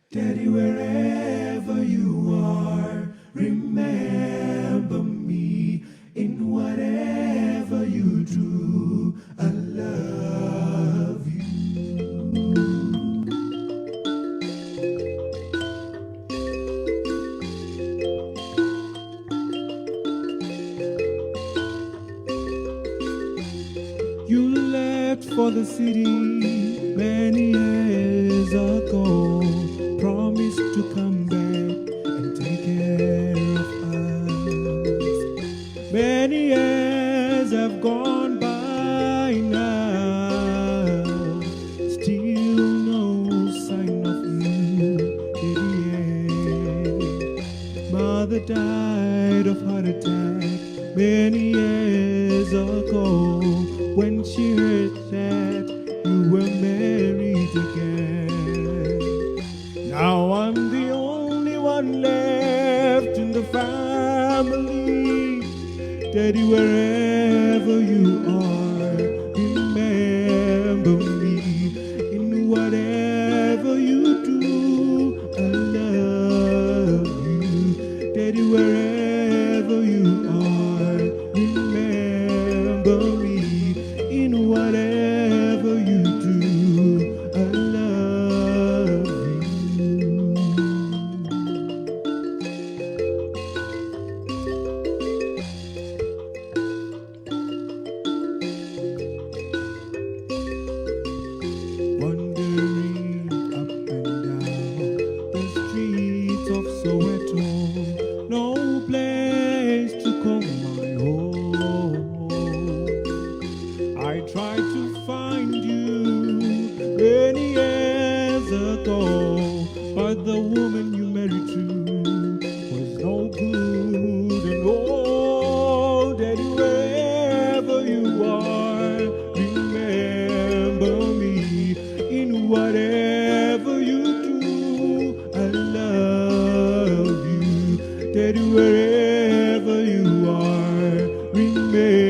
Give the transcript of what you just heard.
Daddy, wherever you are, remember me in whatever you do. I love you. You left for the city many years ago. Promised to come back and take care of us. Many years have gone by now. Still no sign of you, baby. Mother died of heart attack many years ago. When she heard that you were married again. Now I'm the only one left in the family. Daddy, wherever you are, remember me in whatever you do. I love you. Daddy, wherever you are, remember me in whatever you do. I love you. Wandering up and down the streets of Soweto, no place to call my home. I tried to find you many years ago, but the woman you married to was no good. And oh, Daddy, wherever you are, remember me in whatever you do. I love you. Daddy, wherever you are, remember